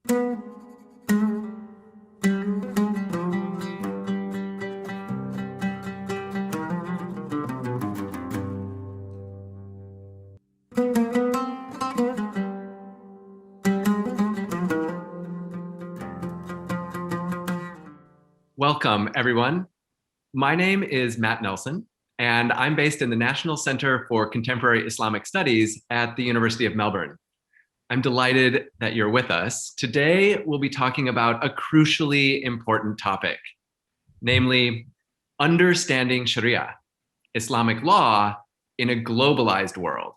Welcome, everyone. My name is Matt Nelson, and I'm based in the National Center for Contemporary Islamic Studies at the University of Melbourne. I'm delighted that you're with us. Today, we'll be talking about a crucially important topic, namely understanding Sharia, Islamic law in a globalized world.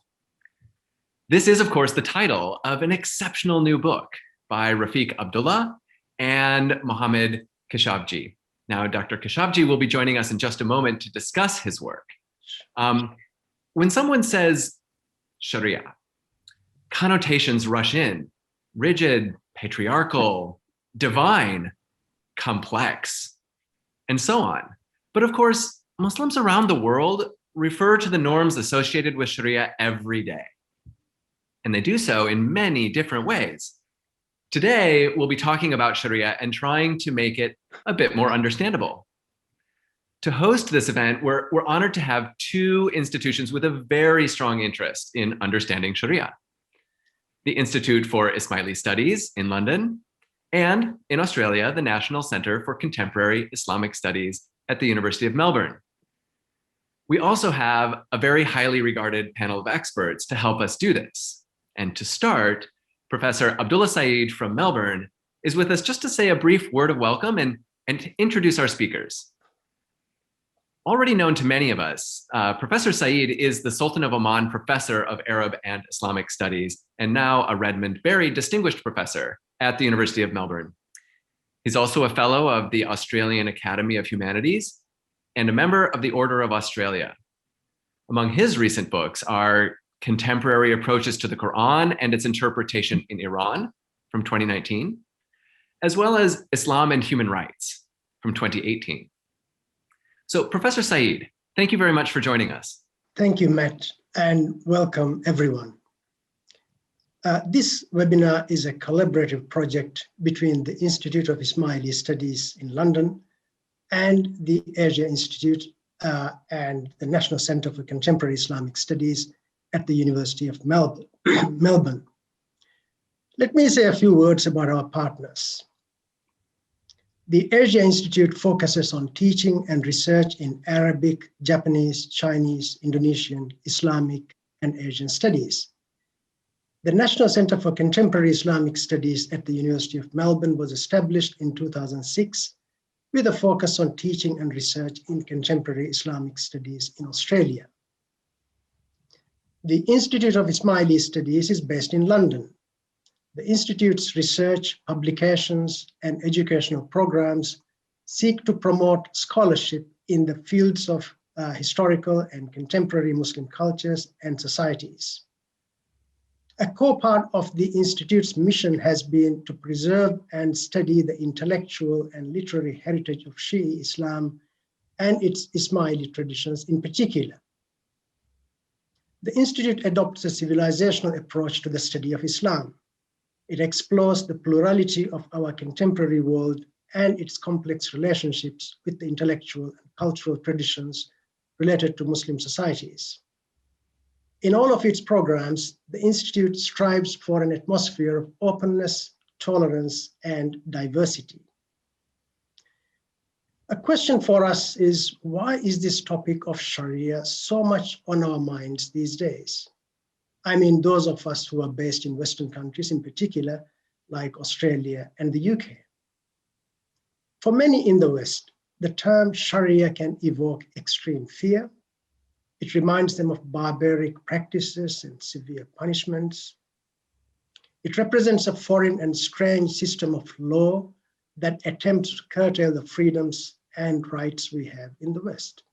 This is, of course, the title of an exceptional new book by Rafiq Abdullah and Mohammed Khashabji. Now, Dr. Khashabji will be joining us in just a moment to discuss his work. When someone says Sharia, connotations rush in: rigid, patriarchal, divine, complex, and so on. But of course, Muslims around the world refer to the norms associated with Sharia every day. And they do so in many different ways. Today, we'll be talking about Sharia and trying to make it a bit more understandable. To host this event, we're honored to have two institutions with a very strong interest in understanding Sharia: the Institute for Ismaili Studies in London, and in Australia, the National Center for Contemporary Islamic Studies at the University of Melbourne. We also have a very highly regarded panel of experts to help us do this. And to start, Professor Abdullah Saeed from Melbourne is with us just to say a brief word of welcome and to introduce our speakers. Already known to many of us, Professor Saeed is the Sultan of Oman Professor of Arab and Islamic Studies, and now a Redmond Berry Distinguished Professor at the University of Melbourne. He's also a Fellow of the Australian Academy of Humanities and a member of the Order of Australia. Among his recent books are Contemporary Approaches to the Quran and Its Interpretation in Iran from 2019, as well as Islam and Human Rights from 2018. So, Professor Saeed, thank you very much for joining us. Thank you, Matt, and welcome everyone. This webinar is a collaborative project between the Institute of Ismaili Studies in London and the Asia Institute and the National Center for Contemporary Islamic Studies at the University of Melbourne. Let me say a few words about our partners. The Asia Institute focuses on teaching and research in Arabic, Japanese, Chinese, Indonesian, Islamic, and Asian studies. The National Center for Contemporary Islamic Studies at the University of Melbourne was established in 2006 with a focus on teaching and research in contemporary Islamic studies in Australia. The Institute of Ismaili Studies is based in London. The Institute's research, publications, and educational programs seek to promote scholarship in the fields of historical and contemporary Muslim cultures and societies. A core part of the Institute's mission has been to preserve and study the intellectual and literary heritage of Shia Islam and its Ismaili traditions in particular. The Institute adopts a civilizational approach to the study of Islam. It explores the plurality of our contemporary world and its complex relationships with the intellectual and cultural traditions related to Muslim societies. In all of its programs, the Institute strives for an atmosphere of openness, tolerance, and diversity. A question for us is, why is this topic of Sharia so much on our minds these days? I mean, those of us who are based in Western countries in particular, like Australia and the UK. For many in the West, the term Sharia can evoke extreme fear. It reminds them of barbaric practices and severe punishments. It represents a foreign and strange system of law that attempts to curtail the freedoms and rights we have in the West.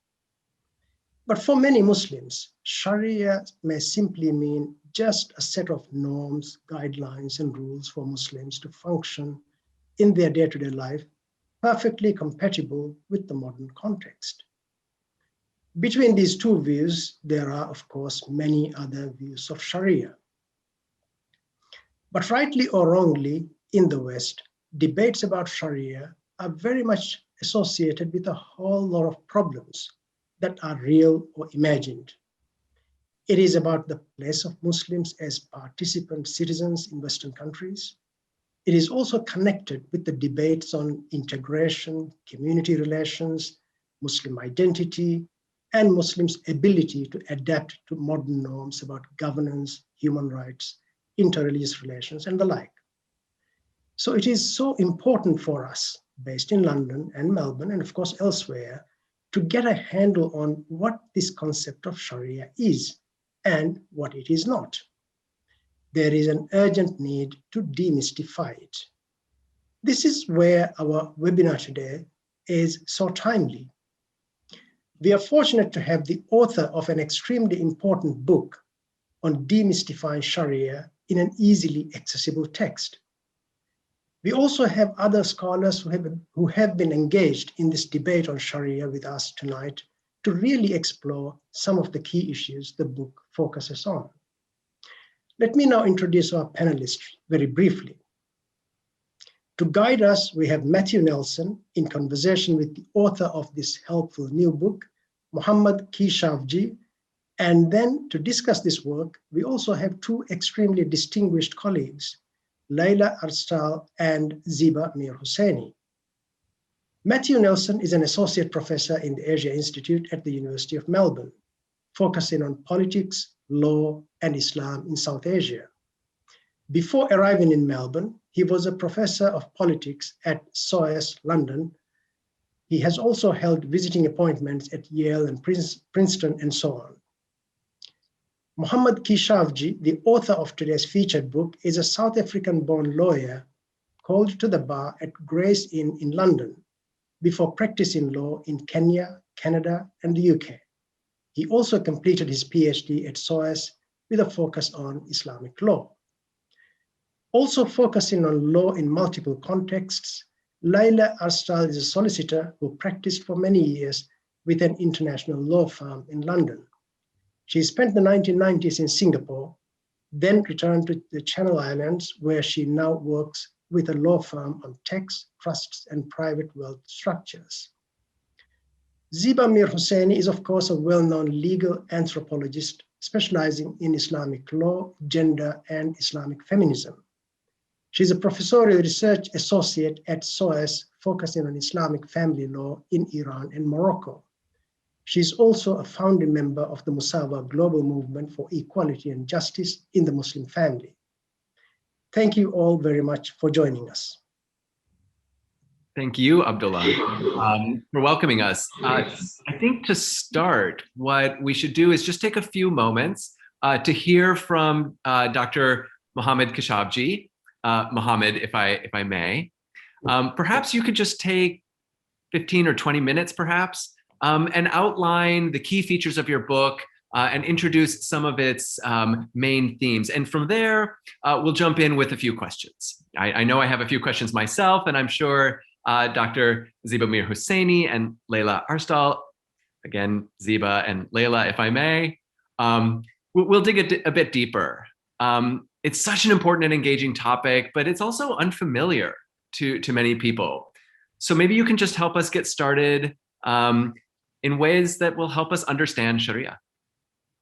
But for many Muslims, Sharia may simply mean just a set of norms, guidelines, and rules for Muslims to function in their day-to-day life, perfectly compatible with the modern context. Between these two views, there are, of course, many other views of Sharia. But rightly or wrongly, in the West, debates about Sharia are very much associated with a whole lot of problems that are real or imagined. It is about the place of Muslims as participant citizens in Western countries. It is also connected with the debates on integration, community relations, Muslim identity, and Muslims' ability to adapt to modern norms about governance, human rights, interreligious relations, and the like. So it is so important for us, based in London and Melbourne, and of course elsewhere, to get a handle on what this concept of Sharia is and what it is not. There is an urgent need to demystify it. This is where our webinar today is so timely. We are fortunate to have the author of an extremely important book on demystifying Sharia in an easily accessible text. We also have other scholars who have been engaged in this debate on Sharia with us tonight to really explore some of the key issues the book focuses on. Let me now introduce our panelists very briefly. To guide us, we have Matthew Nelson in conversation with the author of this helpful new book, Mohammad Keshavji. And then to discuss this work, we also have two extremely distinguished colleagues, Layla Arstal and Ziba Mir Hosseini. Matthew Nelson is an associate professor in the Asia Institute at the University of Melbourne, focusing on politics, law, and Islam in South Asia. Before arriving in Melbourne, he was a professor of politics at SOAS London. He has also held visiting appointments at Yale and Princeton and so on. Mohammad Keshavji, the author of today's featured book, is a South African-born lawyer called to the bar at Gray's Inn in London before practicing law in Kenya, Canada, and the UK. He also completed his PhD at SOAS with a focus on Islamic law. Also focusing on law in multiple contexts, Layla Arstal is a solicitor who practiced for many years with an international law firm in London. She spent the 1990s in Singapore, then returned to the Channel Islands, where she now works with a law firm on tax, trusts, and private wealth structures. Ziba Mir Hosseini is, of course, a well-known legal anthropologist specializing in Islamic law, gender, and Islamic feminism. She's a professorial research associate at SOAS, focusing on Islamic family law in Iran and Morocco. She's also a founding member of the Musawa Global Movement for Equality and Justice in the Muslim family. Thank you all very much for joining us. Thank you, Abdullah, for welcoming us. I think to start, what we should do is just take a few moments to hear from Dr. Mohammad Keshavji. Mohammad, if I may. Perhaps you could just take 15 or 20 minutes, perhaps, and outline the key features of your book and introduce some of its main themes. And from there, we'll jump in with a few questions. I know I have a few questions myself, and I'm sure Dr. Ziba Mir Hosseini and Layla Arstal, again, Ziba and Layla, if I may, we'll dig a bit deeper. It's such an important and engaging topic, but it's also unfamiliar to many people. So maybe you can just help us get started in ways that will help us understand Sharia.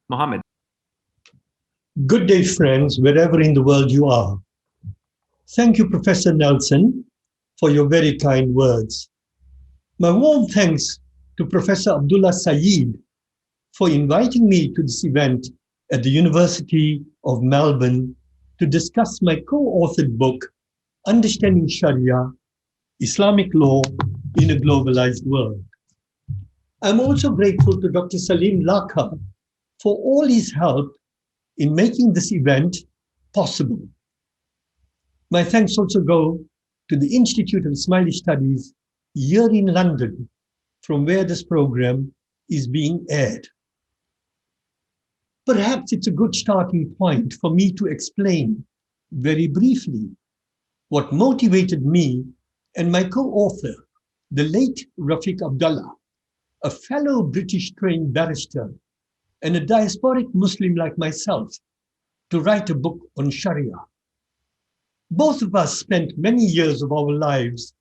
Mohammed. Good day, friends, wherever in the world you are. Thank you, Professor Nelson, for your very kind words. My warm thanks to Professor Abdullah Saeed for inviting me to this event at the University of Melbourne to discuss my co-authored book, Understanding Sharia, Islamic Law in a Globalized World. I'm also grateful to Dr. Salim Lakha for all his help in making this event possible. My thanks also go to the Institute of Ismaili Studies here in London, from where this program is being aired. Perhaps it's a good starting point for me to explain very briefly what motivated me and my co-author, the late Rafiq Abdullah, a fellow British-trained barrister and a diasporic Muslim like myself, to write a book on Sharia. Both of us spent many years of our lives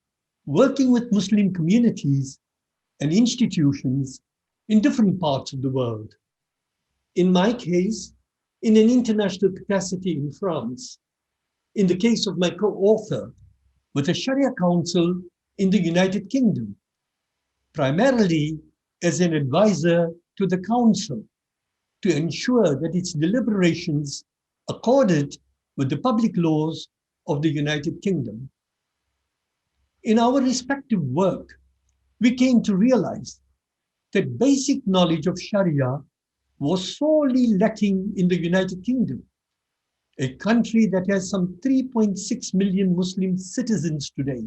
working with Muslim communities and institutions in different parts of the world. In my case, in an international capacity in France. In the case of my co-author, with a Sharia council in the United Kingdom, primarily as an advisor to the council to ensure that its deliberations accorded with the public laws of the United Kingdom. In our respective work, we came to realize that basic knowledge of Sharia was sorely lacking in the United Kingdom, a country that has some 3.6 million Muslim citizens today.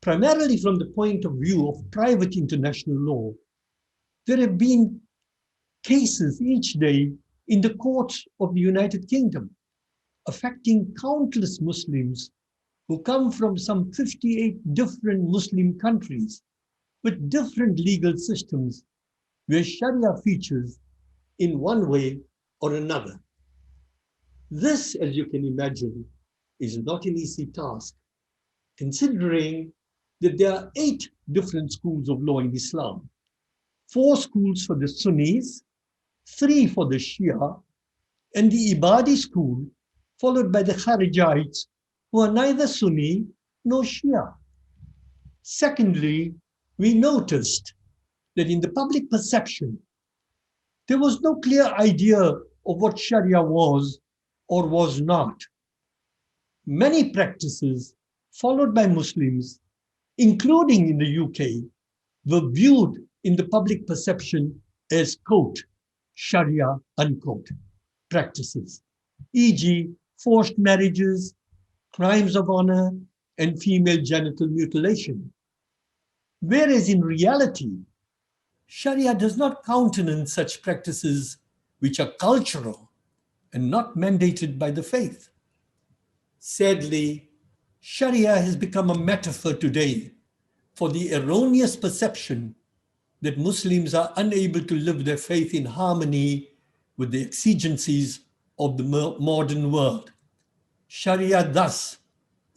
Primarily from the point of view of private international law, there have been cases each day in the courts of the United Kingdom affecting countless Muslims who come from some 58 different Muslim countries with different legal systems where Sharia features in one way or another. This, as you can imagine, is not an easy task, considering that there are 8 different schools of law in Islam, 4 schools for the Sunnis, 3 for the Shia, and the Ibadi school, followed by the Kharijites, who are neither Sunni nor Shia. Secondly, we noticed that in the public perception, there was no clear idea of what Sharia was or was not. Many practices followed by Muslims, including in the UK, were viewed in the public perception as, quote, Sharia, unquote, practices, e.g. forced marriages, crimes of honor, and female genital mutilation. Whereas in reality, Sharia does not countenance such practices which are cultural and not mandated by the faith. Sadly, Sharia has become a metaphor today for the erroneous perception that Muslims are unable to live their faith in harmony with the exigencies of the modern world. Sharia thus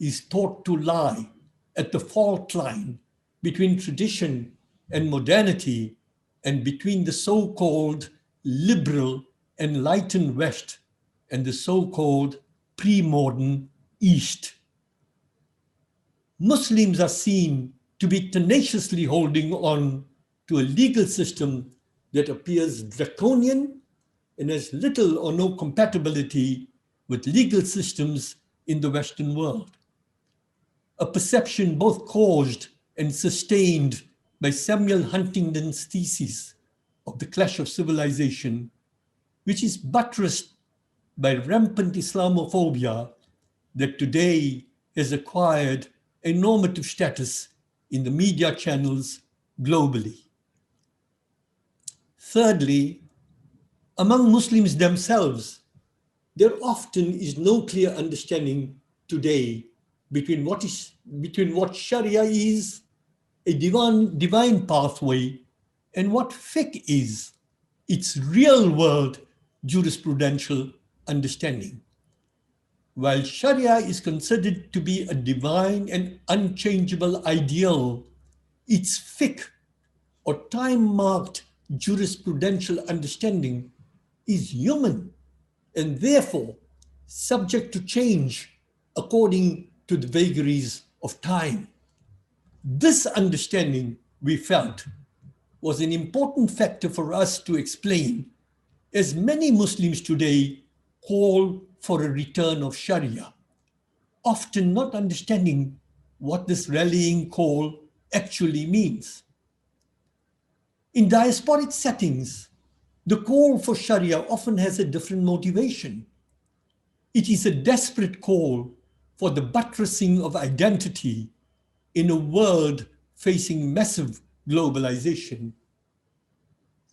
is thought to lie at the fault line between tradition and modernity and between the so-called liberal, enlightened West and the so-called pre-modern East. Muslims are seen to be tenaciously holding on to a legal system that appears draconian and has little or no compatibility with legal systems in the Western world. A perception both caused and sustained by Samuel Huntington's thesis of the clash of civilization, which is buttressed by rampant Islamophobia that today has acquired a normative status in the media channels globally. Thirdly, among Muslims themselves, there often is no clear understanding today between what Sharia is, a divine pathway, and what fiqh is, its real-world jurisprudential understanding. While Sharia is considered to be a divine and unchangeable ideal, its fiqh, or time-marked jurisprudential understanding, is human and therefore subject to change according to the vagaries of time. This understanding, we felt, was an important factor for us to explain, as many Muslims today call for a return of Sharia, often not understanding what this rallying call actually means. In diasporic settings, the call for Sharia often has a different motivation. It is a desperate call for the buttressing of identity in a world facing massive globalization.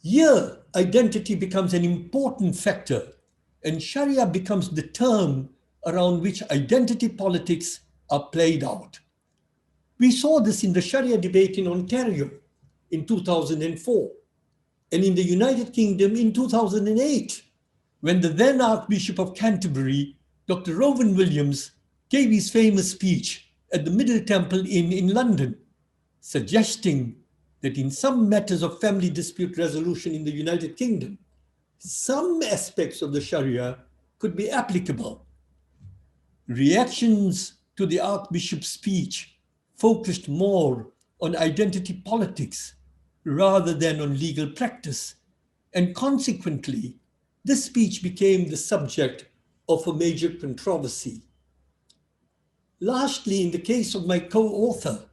Here, identity becomes an important factor, and Sharia becomes the term around which identity politics are played out. We saw this in the Sharia debate in Ontario in 2004, and in the United Kingdom in 2008, when the then Archbishop of Canterbury Dr. Rowan Williams gave his famous speech at the Middle Temple Inn in London, suggesting that in some matters of family dispute resolution in the United Kingdom, some aspects of the Sharia could be applicable. Reactions to the Archbishop's speech focused more on identity politics rather than on legal practice, and consequently, this speech became the subject of a major controversy. Lastly, in the case of my co-author,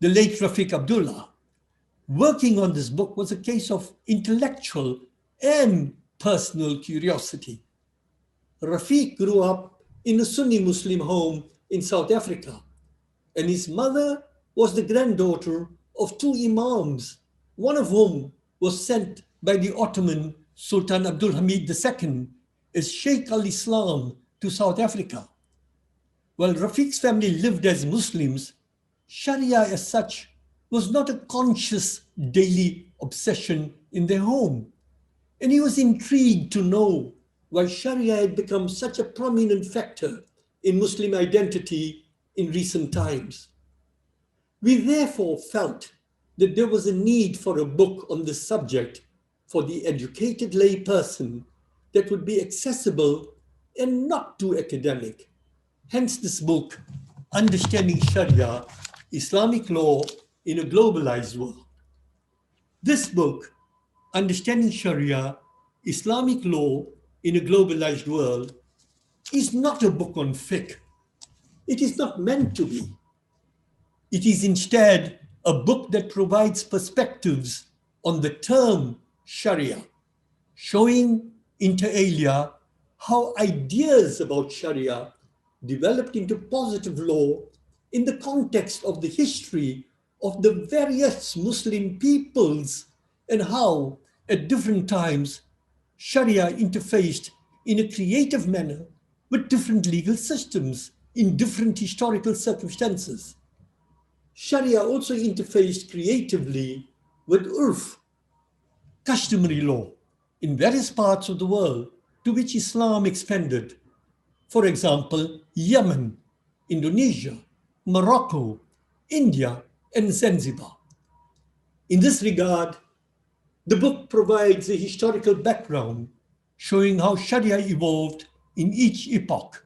the late Rafiq Abdullah, working on this book was a case of intellectual and personal curiosity. Rafiq grew up in a Sunni Muslim home in South Africa, and his mother was the granddaughter of two imams, one of whom was sent by the Ottoman Sultan Abdul Hamid II as Sheikh al-Islam to South Africa. While Rafiq's family lived as Muslims, Sharia as such was not a conscious daily obsession in their home. And he was intrigued to know why Sharia had become such a prominent factor in Muslim identity in recent times. We therefore felt that there was a need for a book on this subject for the educated lay person that would be accessible and not too academic. Hence this book, Understanding Sharia, Islamic Law in a Globalized World. This book, Understanding Sharia, Islamic Law in a Globalized World, is not a book on fiqh. It is not meant to be. It is instead a book that provides perspectives on the term Sharia, showing inter alia how ideas about Sharia developed into positive law in the context of the history of the various Muslim peoples and how, at different times, Sharia interfaced in a creative manner with different legal systems in different historical circumstances. Sharia also interfaced creatively with urf, customary law, in various parts of the world to which Islam expanded. For example, Yemen, Indonesia, Morocco, India, and Zanzibar. In this regard, the book provides a historical background showing how Sharia evolved in each epoch.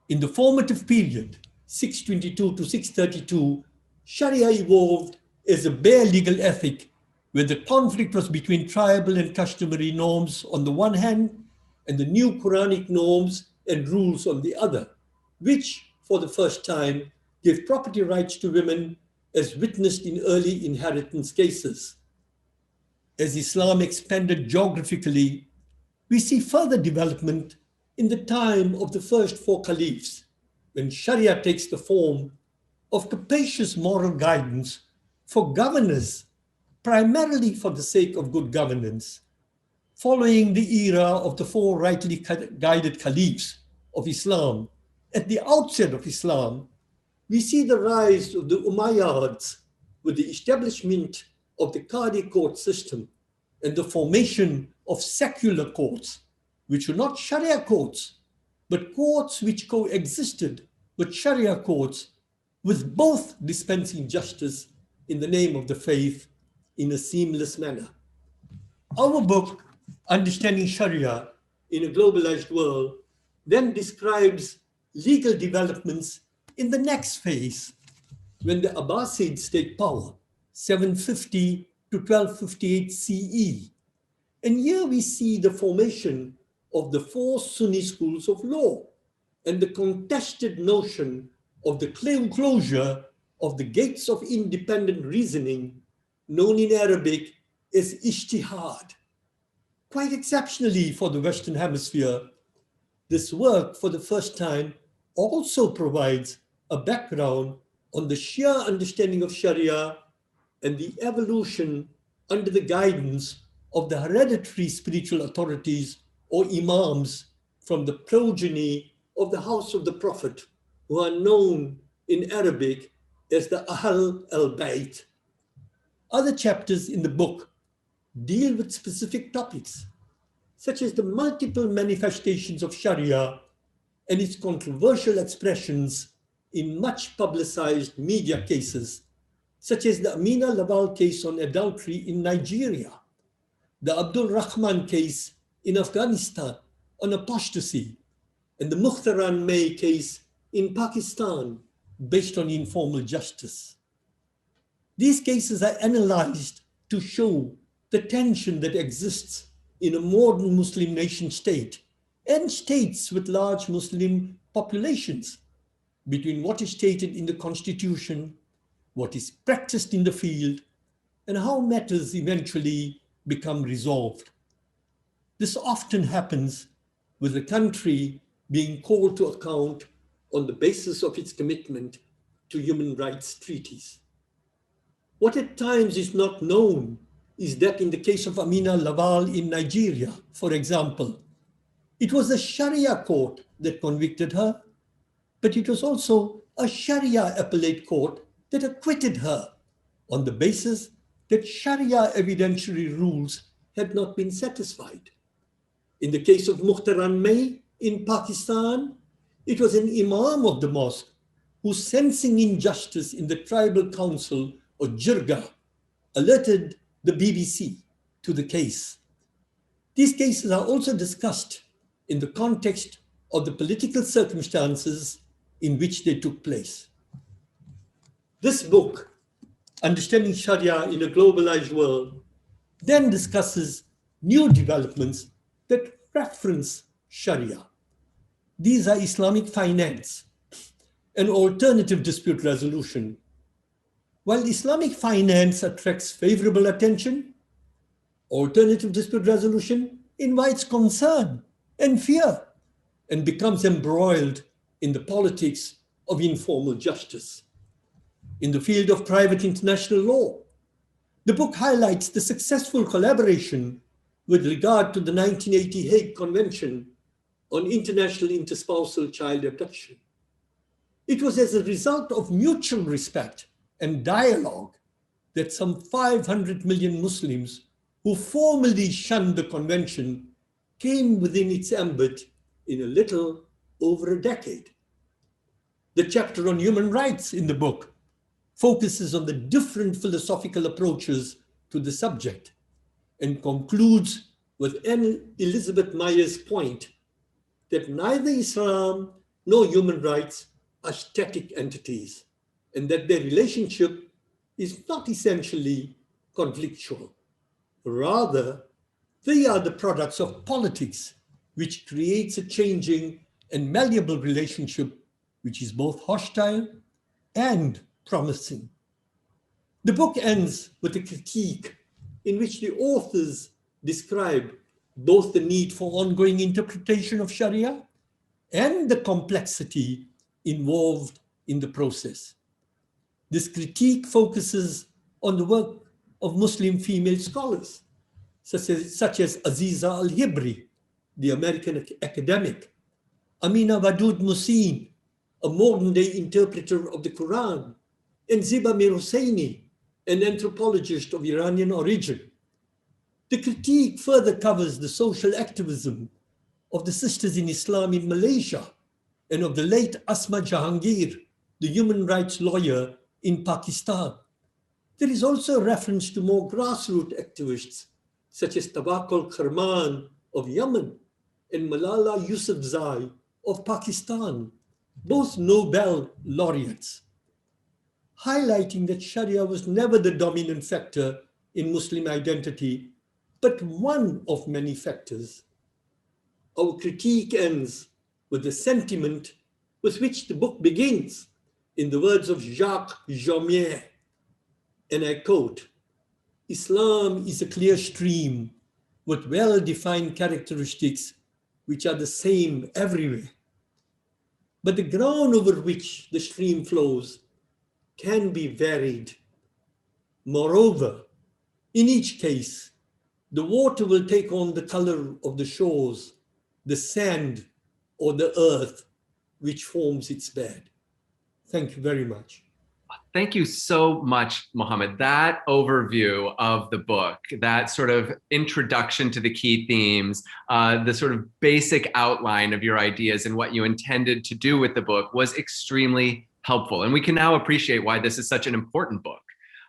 In the formative period, 622 to 632, Sharia evolved as a bare legal ethic where the conflict was between tribal and customary norms on the one hand and the new Quranic norms and rules on the other, which, for the first time, gave property rights to women as witnessed in early inheritance cases. As Islam expanded geographically, we see further development in the time of the first four caliphs, when Sharia takes the form of capacious moral guidance for governors, primarily for the sake of good governance. Following the era of the four rightly guided caliphs of Islam, at the outset of Islam, we see the rise of the Umayyads with the establishment of the Qadi court system and the formation of secular courts, which were not Sharia courts, but courts which coexisted with Sharia courts, with both dispensing justice in the name of the faith in a seamless manner. Our book, Understanding Sharia in a Globalized World, then describes legal developments in the next phase, when the Abbasids take power, 750 to 1258 CE. And here we see the formation of the four Sunni schools of law and the contested notion of the closure of the gates of independent reasoning, known in Arabic as ijtihad. Quite exceptionally for the Western Hemisphere, this work for the first time also provides a background on the sheer understanding of Sharia and the evolution under the guidance of the hereditary spiritual authorities or imams from the progeny of the house of the Prophet, who are known in Arabic as the Ahl al-Bayt. Other chapters in the book deal with specific topics, such as the multiple manifestations of Sharia and its controversial expressions in much publicized media cases, such as the Amina Lawal case on adultery in Nigeria, the Abdul Rahman case in Afghanistan on apostasy, and the Mukhtaran May case in Pakistan based on informal justice. These cases are analyzed to show the tension that exists in a modern Muslim nation state and states with large Muslim populations between what is stated in the constitution, what is practiced in the field, and how matters eventually become resolved. This often happens with the country being called to account on the basis of its commitment to human rights treaties. What at times is not known is that in the case of Amina Lawal in Nigeria, for example, it was a Sharia court that convicted her, but it was also a Sharia appellate court that acquitted her on the basis that Sharia evidentiary rules had not been satisfied. In the case of Mukhtaran May in Pakistan, it was an imam of the mosque who, sensing injustice in the tribal council or Jirga, alerted the BBC to the case. These cases are also discussed in the context of the political circumstances in which they took place. This book, Understanding Sharia in a Globalized World, then discusses new developments that reference Sharia. These are Islamic finance and alternative dispute resolution. While Islamic finance attracts favorable attention, alternative dispute resolution invites concern and fear and becomes embroiled in the politics of informal justice. In the field of private international law, the book highlights the successful collaboration with regard to the 1980 Hague Convention on International Interspousal Child Abduction. It was as a result of mutual respect and dialogue that some 500 million Muslims who formally shunned the convention came within its ambit in a little over a decade. The chapter on human rights in the book focuses on the different philosophical approaches to the subject and concludes with Elizabeth Myers' point that neither Islam nor human rights are static entities, and that their relationship is not essentially conflictual. Rather, they are the products of politics, which creates a changing and malleable relationship which is both hostile and promising. The book ends with a critique in which the authors describe both the need for ongoing interpretation of Sharia and the complexity involved in the process. This critique focuses on the work of Muslim female scholars, such as Aziza Al-Hibri, the American academic, Amina Wadud Musin, a modern-day interpreter of the Quran, and Ziba Mir Hosseini, an anthropologist of Iranian origin. The critique further covers the social activism of the Sisters in Islam in Malaysia and of the late Asma Jahangir, the human rights lawyer in Pakistan. There is also a reference to more grassroots activists such as Tawakkul Karman of Yemen and Malala Yousafzai of Pakistan, both Nobel laureates, highlighting that Sharia was never the dominant factor in Muslim identity, but one of many factors. Our critique ends with the sentiment with which the book begins, in the words of Jacques Jomier, and I quote, "Islam is a clear stream with well-defined characteristics which are the same everywhere. But the ground over which the stream flows can be varied. Moreover, in each case, the water will take on the color of the shores, the sand, or the earth which forms its bed." Thank you very much. Thank you so much, Mohammed. That overview of the book, that sort of introduction to the key themes, the sort of basic outline of your ideas and what you intended to do with the book was extremely helpful. And we can now appreciate why this is such an important book.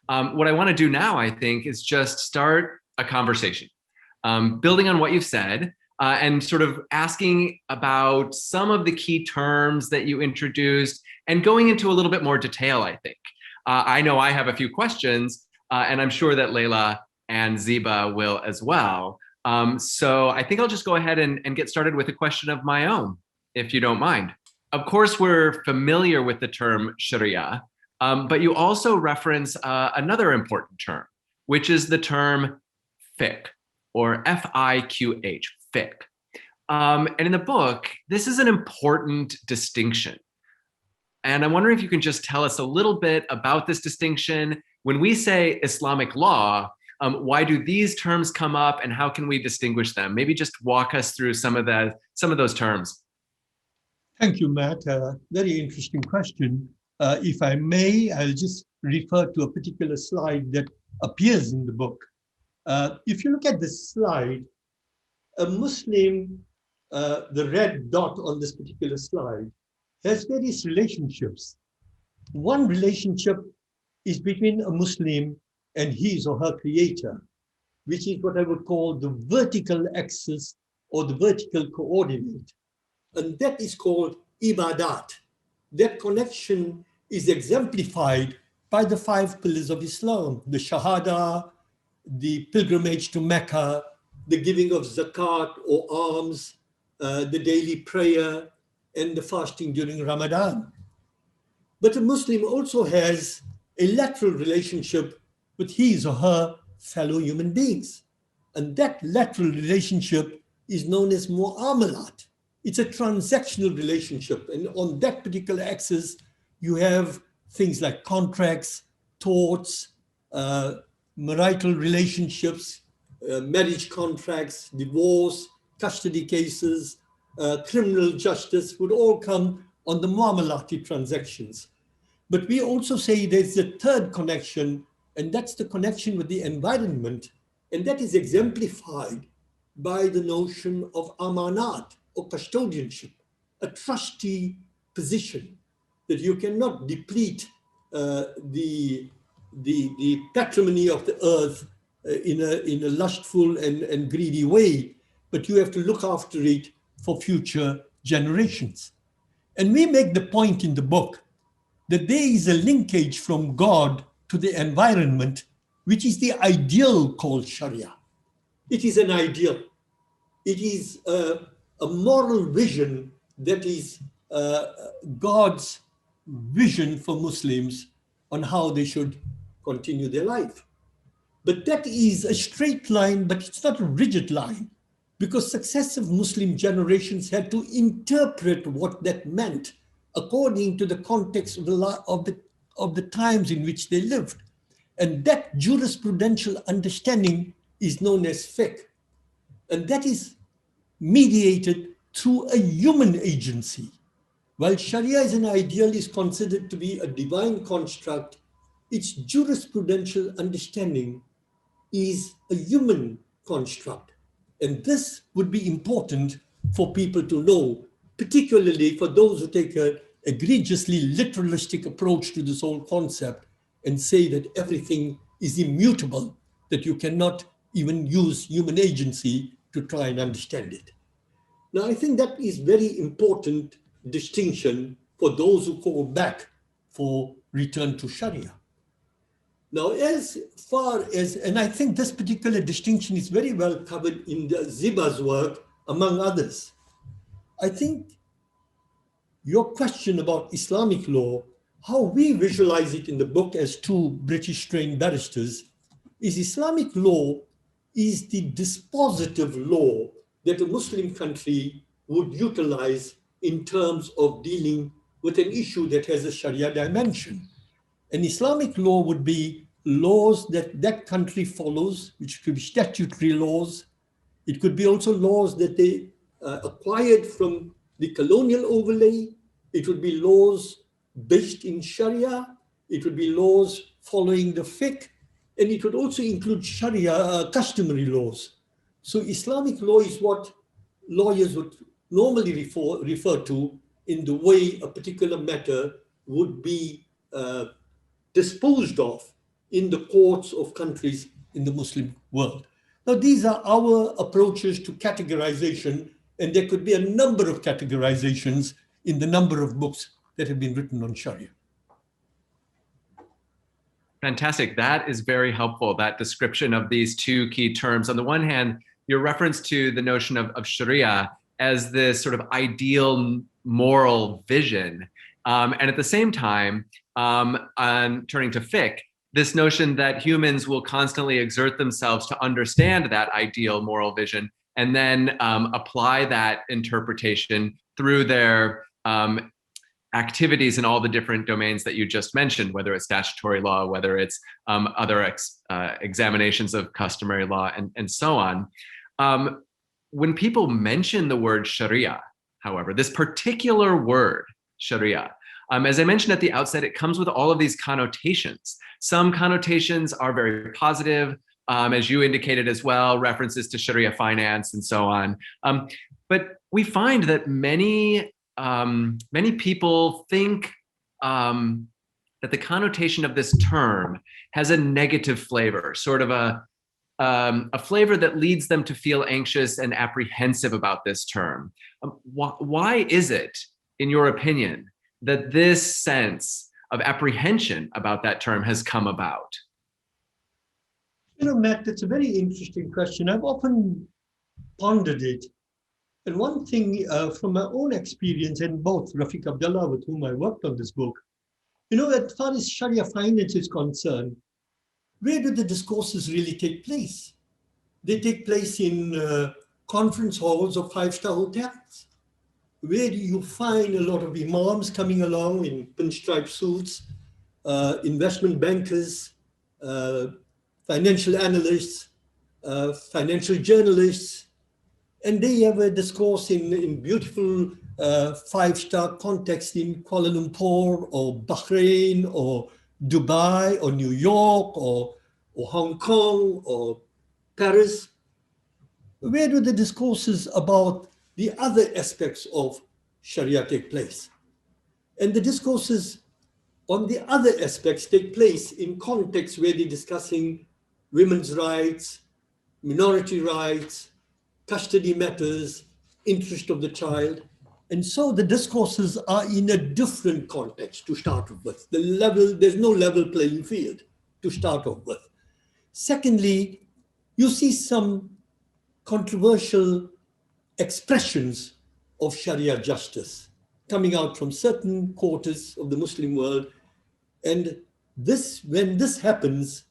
What I want to do now, I think, is just start a conversation, building on what you've said, and sort of asking about some of the key terms that you introduced and going into a little bit more detail, I think. I know I have a few questions, and I'm sure that Layla and Ziba will as well. So I think I'll just go ahead and get started with a question of my own, if you don't mind. Of course, we're familiar with the term Sharia, but you also reference another important term, which is the term fiqh, or F-I-Q-H, fiqh. And in the book, this is an important distinction. And I'm wondering if you can just tell us a little bit about this distinction. When we say Islamic law, why do these terms come up and how can we distinguish them? Maybe just walk us through some of those terms. Thank you, Matt. Very interesting question. If I may, I'll just refer to a particular slide that appears in the book. If you look at this slide, a Muslim, the red dot on this particular slide, has various relationships. One relationship is between a Muslim and his or her creator, which is what I would call the vertical axis or the vertical coordinate. And that is called ibadat. That connection is exemplified by the 5 pillars of Islam: the Shahada, the pilgrimage to Mecca, the giving of zakat or alms, the daily prayer, and the fasting during Ramadan. But a Muslim also has a lateral relationship with his or her fellow human beings. And that lateral relationship is known as mu'amalat. It's a transactional relationship. And on that particular axis, you have things like contracts, torts, marital relationships, marriage contracts, divorce, custody cases, criminal justice would all come on the muamalati transactions. But we also say there's a third connection, and that's the connection with the environment. And that is exemplified by the notion of amanat, or custodianship, a trustee position, that you cannot deplete the patrimony of the earth in a lustful and greedy way, but you have to look after it for future generations. And we make the point in the book that there is a linkage from God to the environment, which is the ideal called Sharia. It is an ideal. It is a moral vision that is God's vision for Muslims on how they should continue their life. But that is a straight line, but it's not a rigid line, because successive Muslim generations had to interpret what that meant according to the context of the times in which they lived. And that jurisprudential understanding is known as fiqh. And that is mediated through a human agency. While Sharia as an ideal is considered to be a divine construct, its jurisprudential understanding is a human construct. And this would be important for people to know, particularly for those who take an egregiously literalistic approach to this whole concept and say that everything is immutable, that you cannot even use human agency to try and understand it. Now, I think that is very important distinction for those who call back for return to Sharia. Now, as far as, and I think this particular distinction is very well covered in the Ziba's work, among others. I think your question about Islamic law, how we visualize it in the book as 2 British-trained barristers, is Islamic law is the dispositive law that a Muslim country would utilize in terms of dealing with an issue that has a Sharia dimension. And Islamic law would be laws that that country follows, which could be statutory laws. It could be also laws that they acquired from the colonial overlay. It would be laws based in Sharia. it would be laws following the fiqh, and it would also include Sharia customary laws. So Islamic law is what lawyers would normally refer to in the way a particular matter would be disposed of in the courts of countries in the Muslim world. Now, these are our approaches to categorization, and there could be a number of categorizations in the number of books that have been written on Sharia. Fantastic. That is very helpful, that description of these two key terms. On the one hand, your reference to the notion of Sharia as this sort of ideal moral vision. And at the same time, on turning to fiqh, this notion that humans will constantly exert themselves to understand that ideal moral vision and then apply that interpretation through their activities in all the different domains that you just mentioned, whether it's statutory law, whether it's other examinations of customary law, and so on. When people mention the word Sharia, however, this particular word, Sharia, as I mentioned at the outset, it comes with all of these connotations. Some connotations are very positive, as you indicated as well, references to Sharia finance and so on. But we find that many people think that the connotation of this term has a negative flavor, sort of a flavor that leads them to feel anxious and apprehensive about this term. Why is it, in your opinion, that this sense of apprehension about that term has come about? You know, Matt, that's a very interesting question. I've often pondered it. And one thing from my own experience, and both Rafiq Abdullah, with whom I worked on this book, you know, as far as Sharia finance is concerned, where do the discourses really take place? They take place in conference halls of five-star hotels. Where do you find a lot of imams coming along in pinstripe suits, investment bankers, financial analysts, financial journalists, and they have a discourse in beautiful five-star context in Kuala Lumpur or Bahrain or Dubai or New York or Hong Kong or Paris. Where do the discourses about the other aspects of Sharia take place? And the discourses on the other aspects take place in contexts where they're discussing women's rights, minority rights, custody matters, interest of the child. And so the discourses are in a different context to start off with. There's no level playing field to start off with. Secondly, you see some controversial expressions of Sharia justice coming out from certain quarters of the Muslim world. And when this happens,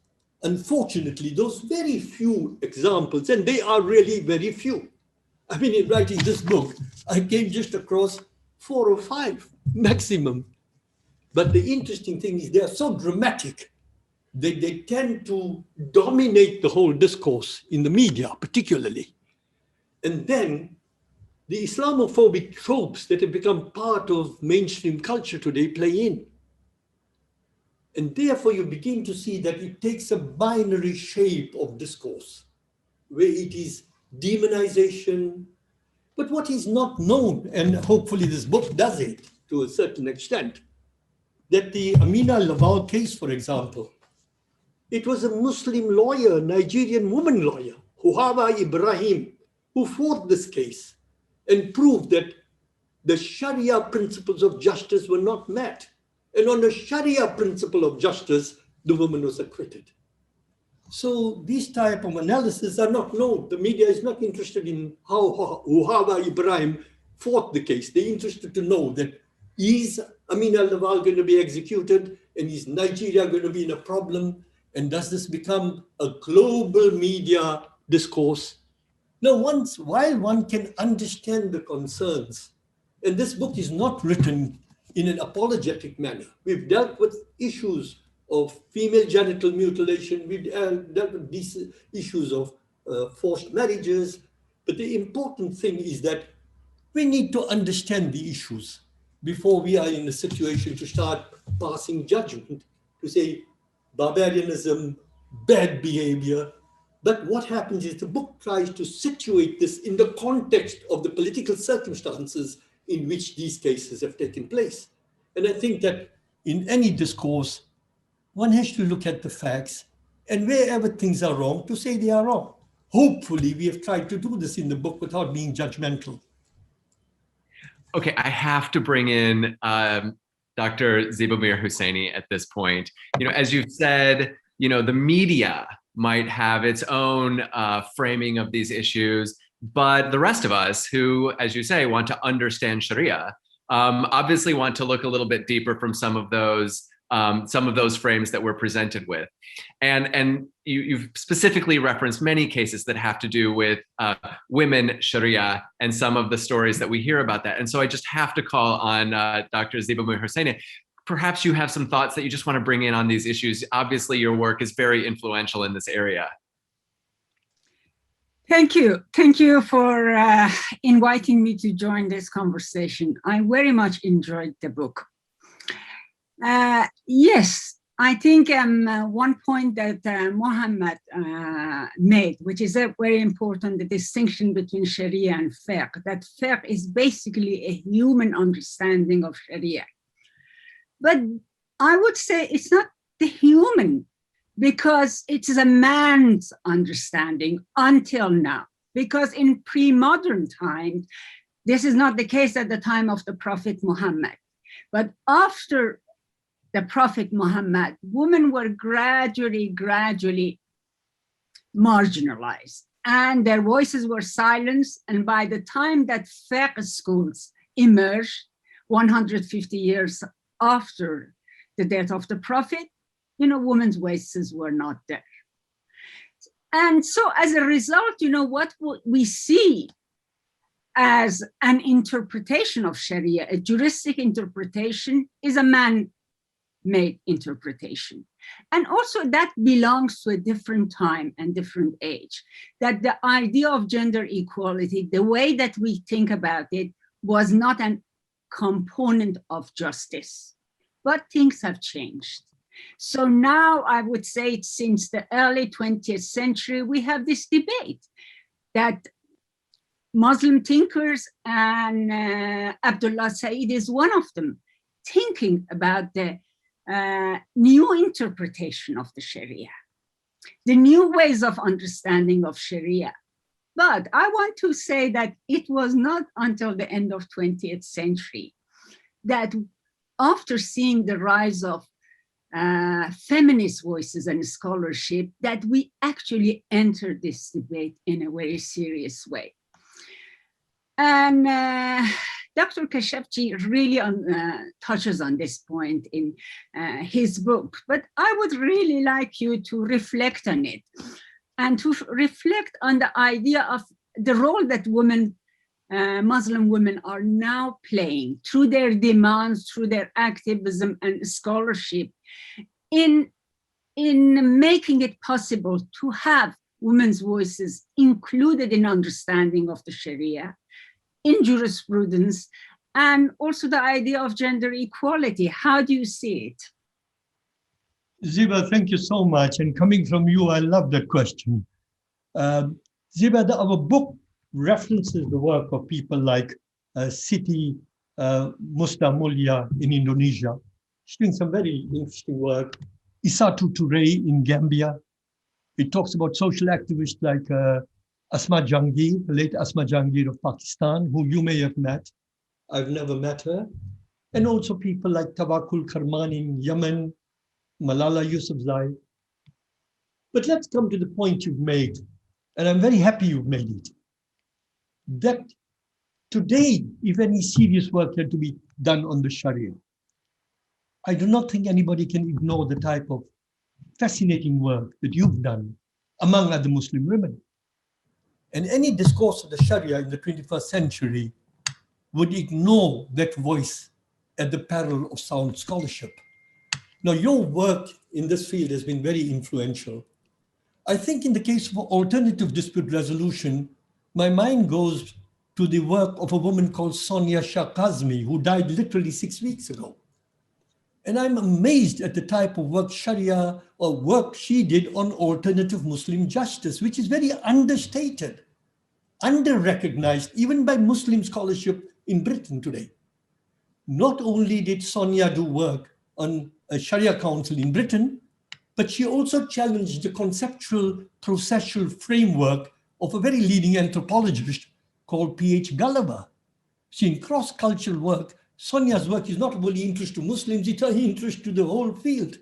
unfortunately, those very few examples, and they are really very few. I mean, in writing this book, I came just across 4 or 5 maximum. But the interesting thing is they are so dramatic that they tend to dominate the whole discourse in the media, particularly. And then the Islamophobic tropes that have become part of mainstream culture today play in. And therefore, you begin to see that it takes a binary shape of discourse, where it is demonization. But what is not known, and hopefully this book does it to a certain extent, that the Amina Laval case, for example, it was a Muslim lawyer, Nigerian woman lawyer, Huhaba Ibrahim, who fought this case and proved that the Sharia principles of justice were not met. And on the Sharia principle of justice, the woman was acquitted. So these type of analysis are not known. The media is not interested in how Huhaba Ibrahim fought the case. They're interested to know that is Amina Laval going to be executed, and is Nigeria going to be in a problem? And does this become a global media discourse? Now, while one can understand the concerns, and this book is not written in an apologetic manner. We've dealt with issues of female genital mutilation. We've dealt with these issues of forced marriages. But the important thing is that we need to understand the issues before we are in a situation to start passing judgment. to say barbarianism, bad behavior. But what happens is the book tries to situate this in the context of the political circumstances in which these cases have taken place. And I think that in any discourse, one has to look at the facts and wherever things are wrong, to say they are wrong. Hopefully, we have tried to do this in the book without being judgmental. Okay, I have to bring in Dr. Zibamir Husseini at this point. As you've said, the media might have its own framing of these issues, but the rest of us who, as you say, want to understand Sharia, obviously want to look a little bit deeper from some of those frames that we're presented with. And you've specifically referenced many cases that have to do with women Sharia and some of the stories that we hear about that. And so I just have to call on Dr. Zibamir Husseini. Perhaps you have some thoughts that you just want to bring in on these issues. Obviously, your work is very influential in this area. Thank you. Thank you for inviting me to join this conversation. I very much enjoyed the book. Yes, I think one point that Mohammed made, which is a very important, the distinction between Sharia and fiqh, that fiqh is basically a human understanding of Sharia. But I would say it's not the human, because it is a man's understanding until now. Because in pre-modern times, this is not the case at the time of the Prophet Muhammad. But after the Prophet Muhammad, women were gradually marginalized, and their voices were silenced. And by the time that fiqh schools emerged, 150 years after the death of the Prophet, women's voices were not there. And so as a result, what we see as an interpretation of Sharia, a juristic interpretation, is a man-made interpretation. And also that belongs to a different time and different age, that the idea of gender equality, the way that we think about it, was not an component of justice, but things have changed. So now I would say since the early 20th century, we have this debate that Muslim thinkers, and Abdullah Said is one of them, thinking about the new interpretation of the Sharia, the new ways of understanding of Sharia. But I want to say that it was not until the end of 20th century that, after seeing the rise of feminist voices and scholarship, that we actually entered this debate in a very serious way. And Dr. Khashoggi really touches on this point in his book, but I would really like you to reflect on it, and to reflect on the idea of the role that Muslim women are now playing through their demands, through their activism and scholarship, in making it possible to have women's voices included in understanding of the Sharia, in jurisprudence, and also the idea of gender equality. How do you see it? Ziba, thank you so much. And coming from you, I love that question. Ziba, our book references the work of people like Siti Mustamulya in Indonesia. She's doing some very interesting work. Isatu Ture in Gambia. It talks about social activists like Asma Jahangir, the late Asma Jahangir of Pakistan, who you may have met. I've never met her. And also people like Tawakkul Karmani in Yemen, Malala Yousafzai. But let's come to the point you've made, and I'm very happy you've made it, that today, if any serious work had to be done on the Sharia, I do not think anybody can ignore the type of fascinating work that you've done among other Muslim women. And any discourse of the Sharia in the 21st century would ignore that voice at the peril of sound scholarship. Now, your work in this field has been very influential. I think in the case of alternative dispute resolution, my mind goes to the work of a woman called Sonia Shah Kazmi, who died literally 6 weeks ago. And I'm amazed at the type of work Sharia or work she did on alternative Muslim justice, which is very understated, under-recognized even by Muslim scholarship in Britain today. Not only did Sonia do work on a Sharia council in Britain, but she also challenged the conceptual processual framework of a very leading anthropologist called P.H. Gulliver. See, in cross-cultural work, Sonia's work is not only interest to Muslims, it's an interest to the whole field.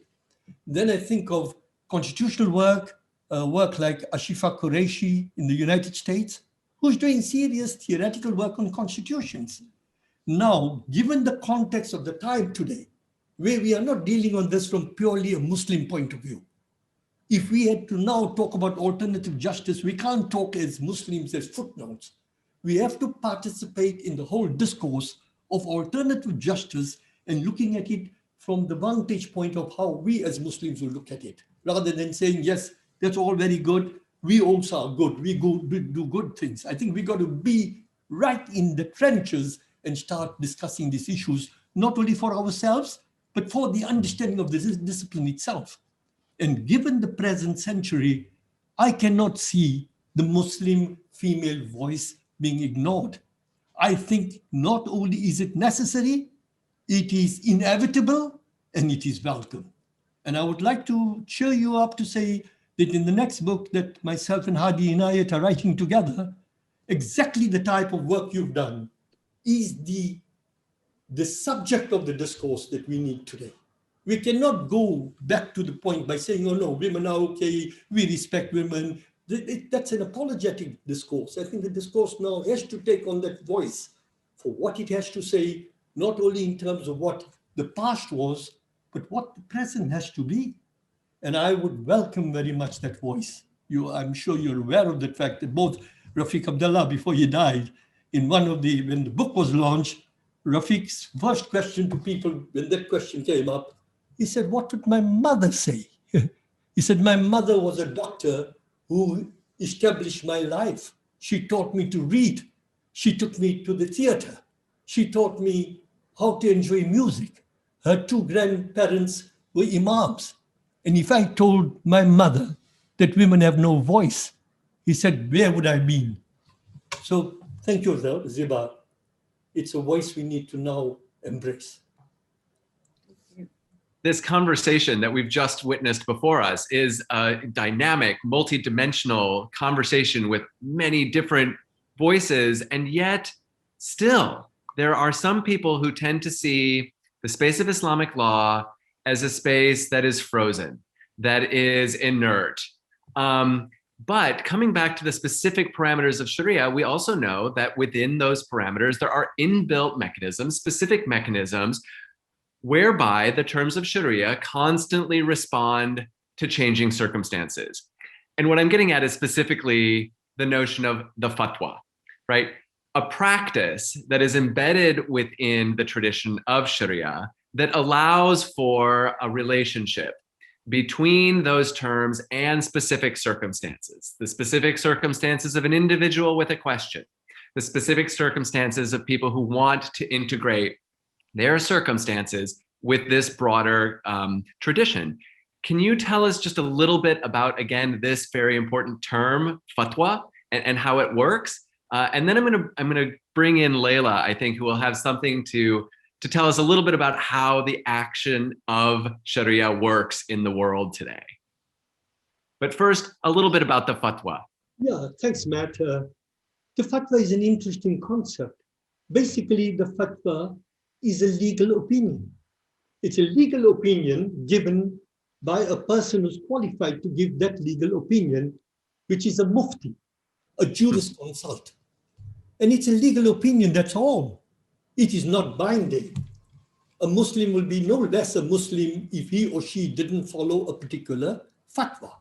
Then I think of constitutional work, work like Ashifa Qureshi in the United States, who's doing serious theoretical work on constitutions. Now, given the context of the time today, where we are not dealing on this from purely a Muslim point of view, if we had to now talk about alternative justice, we can't talk as Muslims as footnotes. We have to participate in the whole discourse of alternative justice and looking at it from the vantage point of how we as Muslims will look at it, rather than saying, yes, that's all very good. We also are good. We do good things. I think we got to be right in the trenches and start discussing these issues, not only for ourselves, but for the understanding of this discipline itself. And given the present century, I cannot see the Muslim female voice being ignored. I think not only is it necessary, it is inevitable and it is welcome. And I would like to cheer you up to say that in the next book that myself and Hadi Inayat are writing together, exactly the type of work you've done is the subject of the discourse that we need today. We cannot go back to the point by saying, oh no, women are okay, we respect women. That's an apologetic discourse. I think the discourse now has to take on that voice for what it has to say, not only in terms of what the past was, but what the present has to be. And I would welcome very much that voice. I'm sure you're aware of the fact that both Rafiq Abdullah, before he died, when the book was launched, Rafiq's first question to people, when that question came up, he said, what would my mother say? He said, my mother was a doctor who established my life. She taught me to read. She took me to the theater. She taught me how to enjoy music. Her two grandparents were imams. And if I told my mother that women have no voice, he said, where would I be? So thank you, Ziba. It's a voice we need to now embrace. This conversation that we've just witnessed before us is a dynamic, multidimensional conversation with many different voices, and yet still there are some people who tend to see the space of Islamic law as a space that is frozen, that is inert. But coming back to the specific parameters of Sharia, we also know that within those parameters, there are inbuilt mechanisms, specific mechanisms, whereby the terms of Sharia constantly respond to changing circumstances. And what I'm getting at is specifically the notion of the fatwa, right? A practice that is embedded within the tradition of Sharia that allows for a relationship between those terms and specific circumstances, the specific circumstances of an individual with a question, the specific circumstances of people who want to integrate their circumstances with this broader tradition. Can you tell us just a little bit about, again, this very important term, fatwa, and how it works? And then I'm gonna bring in Layla, I think, who will have something to tell us a little bit about how the action of Sharia works in the world today. But first, a little bit about the fatwa. Yeah, thanks, Matt. The fatwa is an interesting concept. Basically, the fatwa is a legal opinion. It's a legal opinion given by a person who's qualified to give that legal opinion, which is a mufti, a jurisconsult. And it's a legal opinion, that's all. It is not binding. A Muslim will be no less a Muslim if he or she didn't follow a particular fatwa.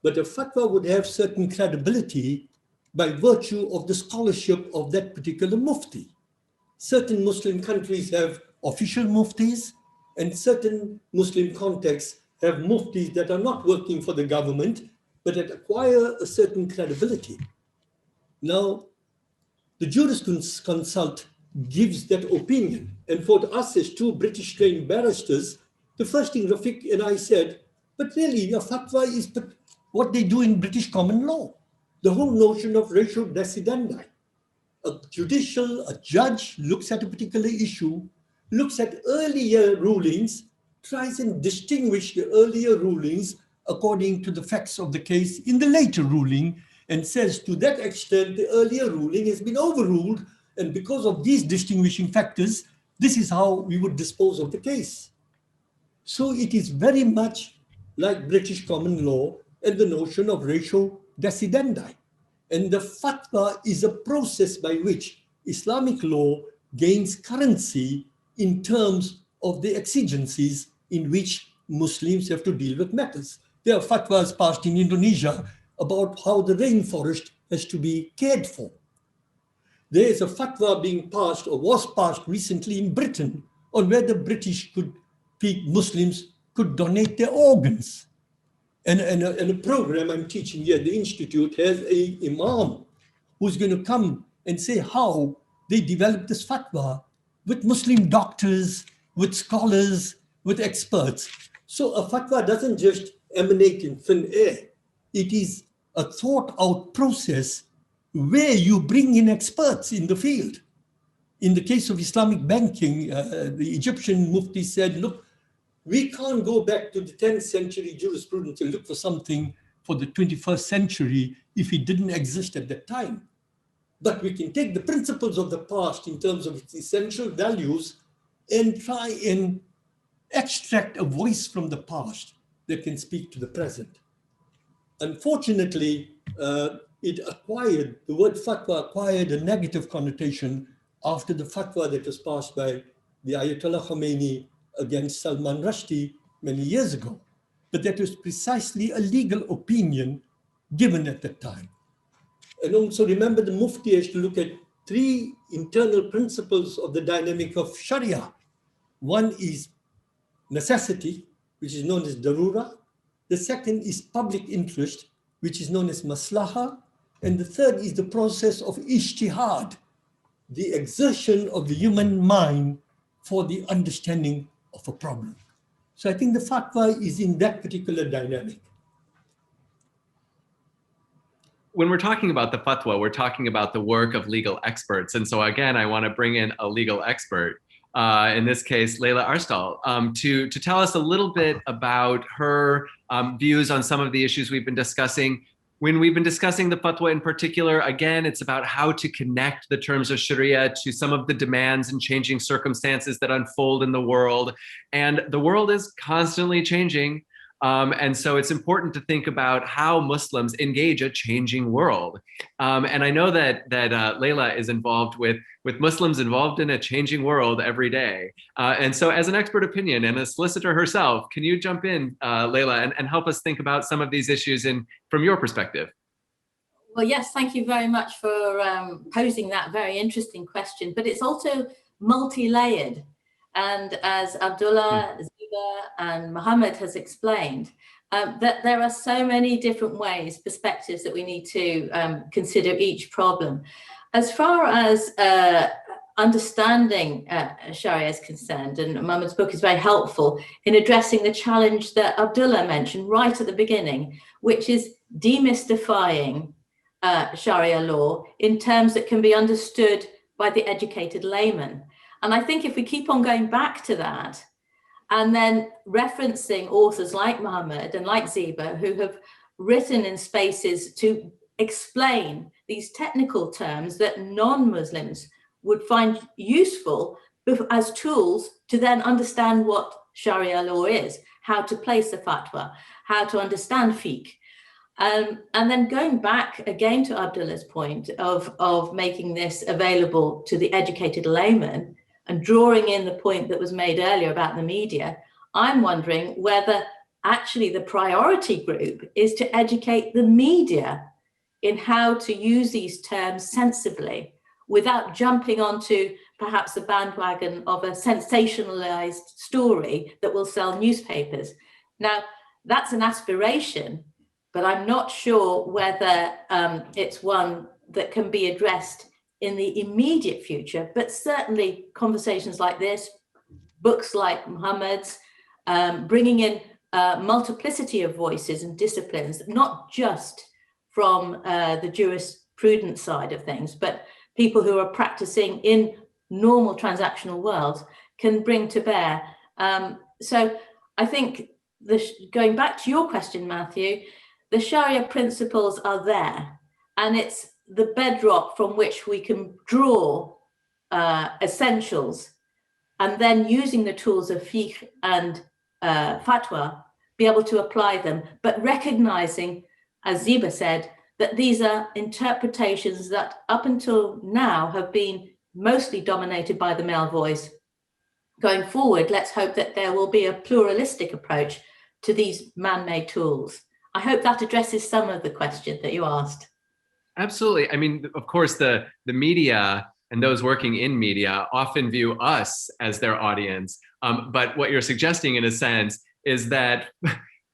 But a fatwa would have certain credibility by virtue of the scholarship of that particular mufti. Certain Muslim countries have official muftis, and certain Muslim contexts have muftis that are not working for the government, but that acquire a certain credibility. Now, the jurisconsult gives that opinion, And for us as two British trained barristers, the first thing Rafiq and I said, but really a fatwa is what they do in British common law. The whole notion of ratio decidendi. A judge looks at a particular issue, looks at earlier rulings, tries and distinguish the earlier rulings according to the facts of the case in the later ruling, and says to that extent the earlier ruling has been overruled, and because of these distinguishing factors, this is how we would dispose of the case. So it is very much like British common law and the notion of ratio decidendi. And the fatwa is a process by which Islamic law gains currency in terms of the exigencies in which Muslims have to deal with matters. There are fatwas passed in Indonesia about how the rainforest has to be cared for. There is a fatwa being passed or was passed recently in Britain on whether Muslims could donate their organs. And a program I'm teaching here at the Institute has an imam who's going to come and say how they developed this fatwa with Muslim doctors, with scholars, with experts. So a fatwa doesn't just emanate in thin air. It is a thought out process where you bring in experts in the field. In the case of Islamic banking, the Egyptian Mufti said, look, we can't go back to the 10th century jurisprudence and look for something for the 21st century if it didn't exist at that time. But we can take the principles of the past in terms of its essential values and try and extract a voice from the past that can speak to the present. Unfortunately, the word fatwa acquired a negative connotation after the fatwa that was passed by the Ayatollah Khomeini against Salman Rushdie many years ago. But that was precisely a legal opinion given at that time. And also remember the Mufti has to look at three internal principles of the dynamic of Sharia. One is necessity, which is known as darura. The second is public interest, which is known as maslaha. And the third is the process of ijtihad, the exertion of the human mind for the understanding of a problem. So I think the fatwa is in that particular dynamic. When we're talking about the fatwa, we're talking about the work of legal experts. And so again, I want to bring in a legal expert, in this case, Leila Arstal, to tell us a little bit about her views on some of the issues we've been discussing. When we've been discussing the fatwa in particular, again, it's about how to connect the terms of Sharia to some of the demands and changing circumstances that unfold in the world. And the world is constantly changing. And so it's important to think about how Muslims engage a changing world. And I know that Leila is involved with Muslims involved in a changing world every day. And so as an expert opinion and a solicitor herself, can you jump in, Leila, and help us think about some of these issues from your perspective? Well, yes, thank you very much for posing that very interesting question, but it's also multi-layered. And as Abdullah, Ziba, and Mohammed has explained, that there are so many different ways, perspectives that we need to consider each problem. As far as understanding Sharia is concerned, and Mohammed's book is very helpful in addressing the challenge that Abdullah mentioned right at the beginning, which is demystifying Sharia law in terms that can be understood by the educated layman. And I think if we keep on going back to that and then referencing authors like Mohammed and like Ziba, who have written in spaces to explain these technical terms that non-Muslims would find useful as tools to then understand what Sharia law is, how to place a fatwa, how to understand fiqh. And then going back again to Abdullah's point of making this available to the educated layman, and drawing in the point that was made earlier about the media, I'm wondering whether actually the priority group is to educate the media in how to use these terms sensibly without jumping onto perhaps a bandwagon of a sensationalized story that will sell newspapers. Now, that's an aspiration, but I'm not sure whether it's one that can be addressed in the immediate future, but certainly conversations like this, books like Muhammad's, bringing in multiplicity of voices and disciplines, not just from the jurisprudence side of things, but people who are practicing in normal transactional worlds can bring to bear. So I think going back to your question, Matthew, the Sharia principles are there, and it's the bedrock from which we can draw essentials, and then using the tools of fiqh and fatwa, be able to apply them, but recognizing, as Ziba said, that these are interpretations that up until now have been mostly dominated by the male voice. Going forward, let's hope that there will be a pluralistic approach to these man-made tools. I hope that addresses some of the question that you asked. Absolutely. I mean, of course, the media and those working in media often view us as their audience. But what you're suggesting, in a sense, is that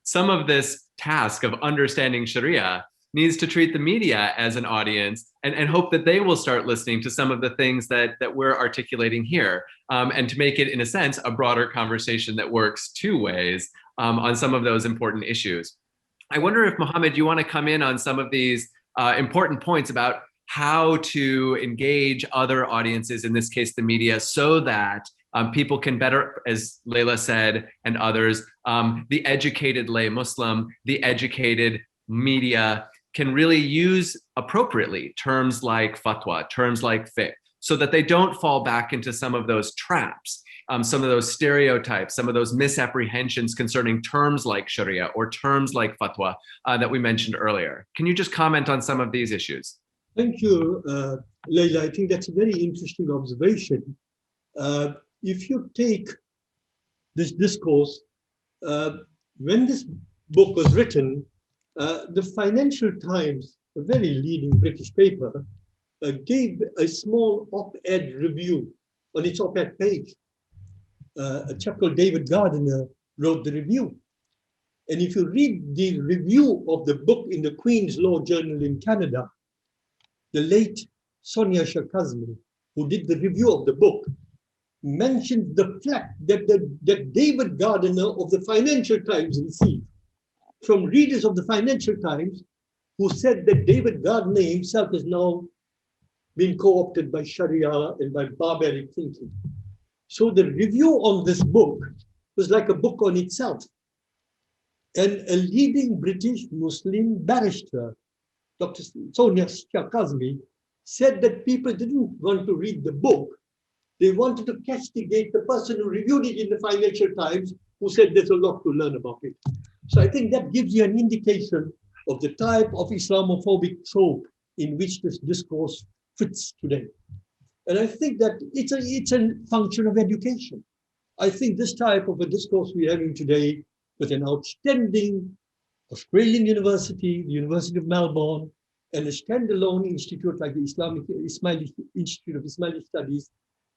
some of this task of understanding Sharia needs to treat the media as an audience and hope that they will start listening to some of the things that we're articulating here, and to make it, in a sense, a broader conversation that works two ways on some of those important issues. I wonder if, Mohammed, you want to come in on some of these important points about how to engage other audiences, in this case, the media, so that people can better, as Leila said, and others, the educated lay Muslim, the educated media can really use appropriately terms like fatwa, terms like fiqh, so that they don't fall back into some of those traps, some of those stereotypes, some of those misapprehensions concerning terms like Sharia or terms like fatwa that we mentioned earlier. Can you just comment on some of these issues? Thank you, Leila. I think that's a very interesting observation. If you take this discourse, when this book was written, the Financial Times, a very leading British paper, gave a small op-ed review on its op-ed page. A chap called David Gardiner wrote the review. And if you read the review of the book in the Queen's Law Journal in Canada, the late Sonia Shah-Kazmi, who did the review of the book, mentioned the fact that that David Gardiner of the Financial Times received from readers of the Financial Times, who said that David Gardiner himself has now been co-opted by Sharia and by barbaric thinking. So the review on this book was like a book on itself. And a leading British Muslim barrister, Dr. Sonia Shah-Kazmi, said that people didn't want to read the book. They wanted to castigate the person who reviewed it in the Financial Times, who said there's a lot to learn about it. So I think that gives you an indication of the type of Islamophobic trope in which this discourse fits today. And I think that it's a function of education. I think this type of a discourse we're having today with an outstanding Australian university, the University of Melbourne, and a standalone institute like the Ismaili Institute of Ismaili Studies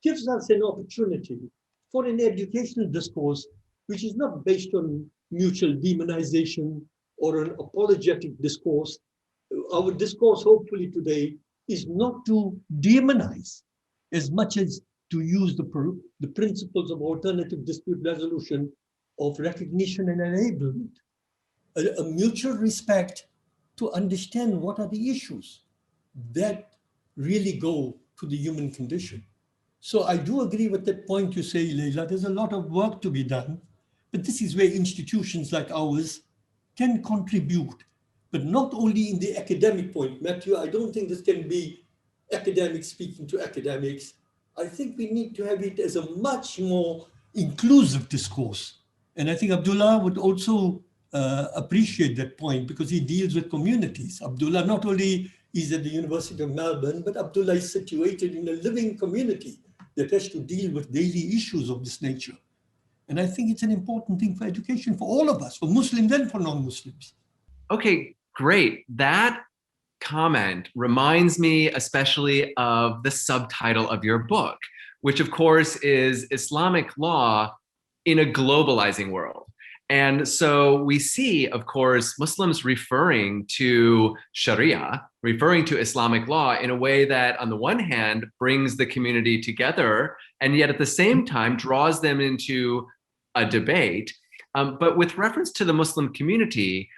gives us an opportunity for an educational discourse which is not based on mutual demonization or an apologetic discourse. Our discourse, hopefully today, is not to demonize as much as to use the principles of alternative dispute resolution, of recognition and enablement, a mutual respect to understand what are the issues that really go to the human condition. So I do agree with that point you say, Leila. There's a lot of work to be done, but this is where institutions like ours can contribute, but not only in the academic point. Matthew, I don't think this can be academics speaking to academics. I think we need to have it as a much more inclusive discourse. And I think Abdullah would also appreciate that point because he deals with communities. Abdullah not only is at the University of Melbourne, but Abdullah is situated in a living community that has to deal with daily issues of this nature. And I think it's an important thing for education for all of us, for Muslims and for non-Muslims. Okay, great. That comment reminds me especially of the subtitle of your book, which of course is Islamic Law in a Globalizing World. And so we see, of course, Muslims referring to Sharia, referring to Islamic law in a way that, on the one hand, brings the community together, and yet at the same time draws them into a debate. But with reference to the Muslim community,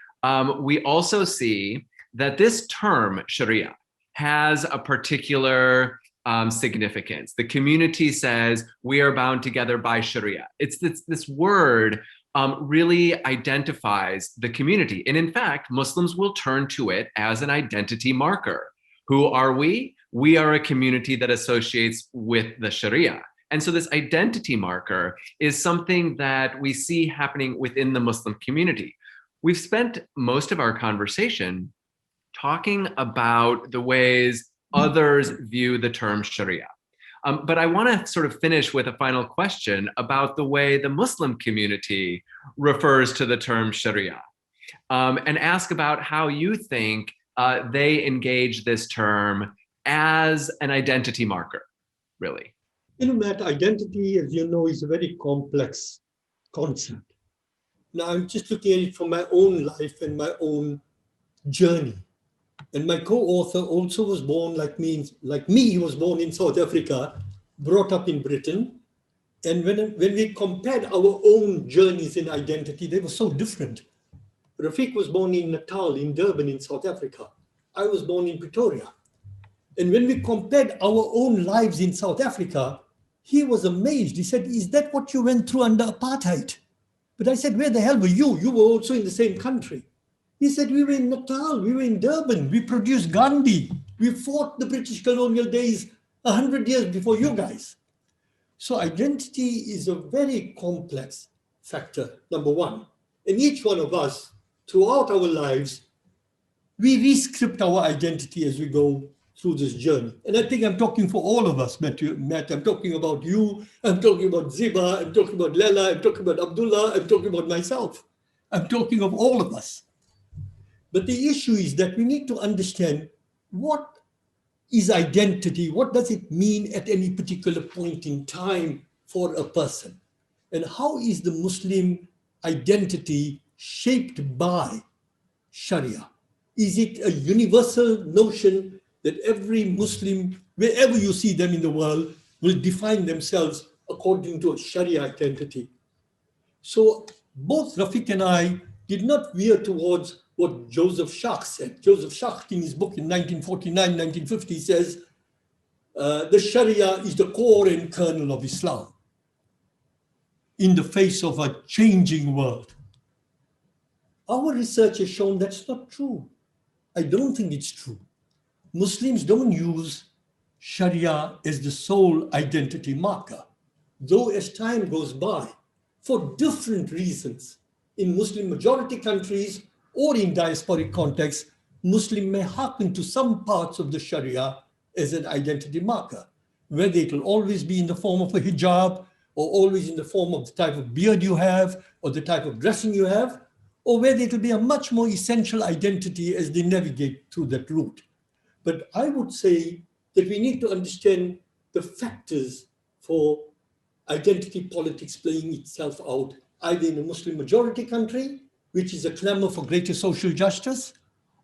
we also see that this term, Sharia, has a particular significance. The community says we are bound together by Sharia. It's this word really identifies the community. And in fact, Muslims will turn to it as an identity marker. Who are we? We are a community that associates with the Sharia. And so this identity marker is something that we see happening within the Muslim community. We've spent most of our conversation talking about the ways others view the term Sharia. But I want to sort of finish with a final question about the way the Muslim community refers to the term Sharia, and ask about how you think they engage this term as an identity marker, really. You know, Matt, identity, as you know, is a very complex concept. Now, I'm just looking at it from my own life and my own journey. And my co-author also was born like me, he was born in South Africa, brought up in Britain. And when we compared our own journeys in identity, they were so different. Rafiq was born in Natal, in Durban, in South Africa. I was born in Pretoria. And when we compared our own lives in South Africa, he was amazed. He said, "Is that what you went through under apartheid?" But I said, "Where the hell were you? You were also in the same country." He said, "We were in Natal, we were in Durban, we produced Gandhi. We fought the British colonial days 100 years before you guys." So identity is a very complex factor, number one. And each one of us, throughout our lives, we re-script our identity as we go through this journey. And I think I'm talking for all of us, Matt. I'm talking about you, I'm talking about Ziba, I'm talking about Lela, I'm talking about Abdullah, I'm talking about myself. I'm talking of all of us. But the issue is that we need to understand what is identity, what does it mean at any particular point in time for a person? And how is the Muslim identity shaped by Sharia? Is it a universal notion that every Muslim, wherever you see them in the world, will define themselves according to a Sharia identity? So both Rafiq and I did not veer towards what Joseph Schacht said. Joseph Schacht, in his book in 1949, 1950, says, the Sharia is the core and kernel of Islam in the face of a changing world. Our research has shown that's not true. I don't think it's true. Muslims don't use Sharia as the sole identity marker, though as time goes by, for different reasons, in Muslim majority countries or in diasporic contexts, Muslim may happen to some parts of the Sharia as an identity marker, whether it will always be in the form of a hijab or always in the form of the type of beard you have or the type of dressing you have, or whether it will be a much more essential identity as they navigate through that route. But I would say that we need to understand the factors for identity politics playing itself out, either in a Muslim majority country, which is a clamor for greater social justice,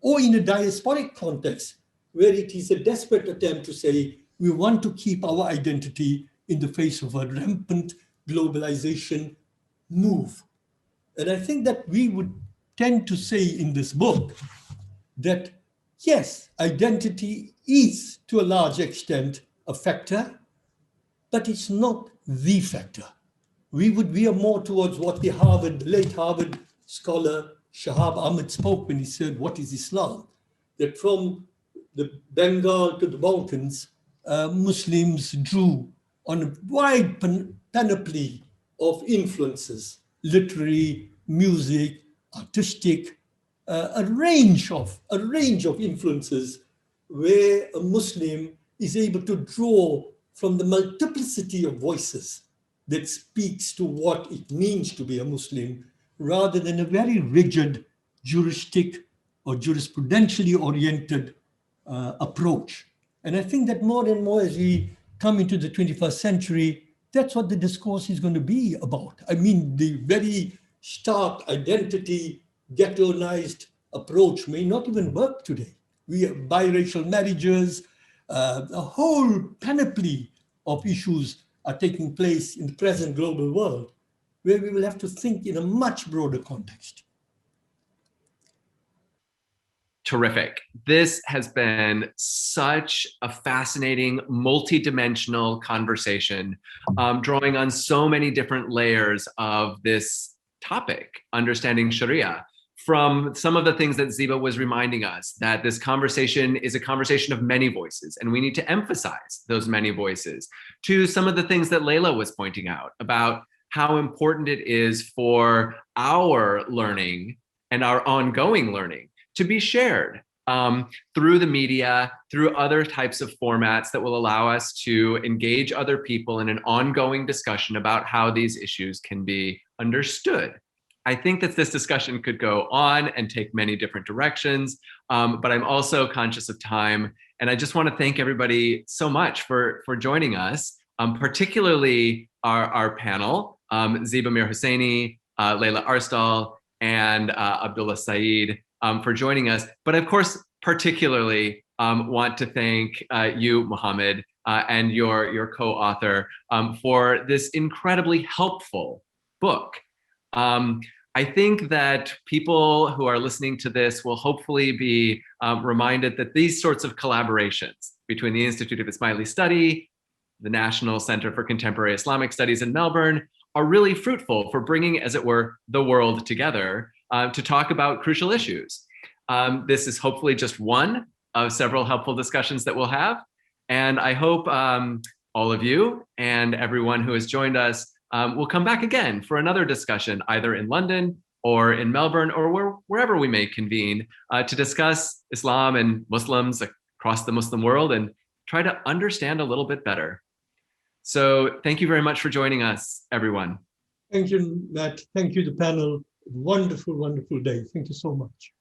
or in a diasporic context, where it is a desperate attempt to say, we want to keep our identity in the face of a rampant globalization move. And I think that we would tend to say in this book that, yes, identity is to a large extent a factor, but it's not the factor. We are more towards what the late Harvard scholar Shahab Ahmed spoke when he said, what is Islam? That from the Bengal to the Balkans, Muslims drew on a wide panoply of influences, literary, music, artistic, a range of influences where a Muslim is able to draw from the multiplicity of voices that speaks to what it means to be a Muslim, rather than a very rigid juristic or jurisprudentially oriented approach. And I think that more and more as we come into the 21st century, that's what the discourse is going to be about. I mean, the very stark identity, ghettoized approach may not even work today. We have biracial marriages, a whole panoply of issues are taking place in the present global world, where we will have to think in a much broader context. Terrific. This has been such a fascinating, multidimensional conversation, drawing on so many different layers of this topic, understanding Sharia. From some of the things that Ziba was reminding us, that this conversation is a conversation of many voices, and we need to emphasize those many voices, to some of the things that Layla was pointing out about how important it is for our learning and our ongoing learning to be shared through the media, through other types of formats that will allow us to engage other people in an ongoing discussion about how these issues can be understood. I think that this discussion could go on and take many different directions, but I'm also conscious of time. And I just want to thank everybody so much for joining us, particularly our panel, Ziba Mir Hosseini, Layla Arstal, and Abdullah Saeed, for joining us. But of course, particularly want to thank you, Mohammed, and your co-author for this incredibly helpful book. I think that people who are listening to this will hopefully be reminded that these sorts of collaborations between the Institute of Ismaili Study, the National Center for Contemporary Islamic Studies in Melbourne, are really fruitful for bringing, as it were, the world together to talk about crucial issues. This is hopefully just one of several helpful discussions that we'll have. And I hope all of you and everyone who has joined us will come back again for another discussion, either in London or in Melbourne or wherever we may convene to discuss Islam and Muslims across the Muslim world and try to understand a little bit better. So thank you very much for joining us, everyone. Thank you, Matt. Thank you, the panel. Wonderful, wonderful day. Thank you so much.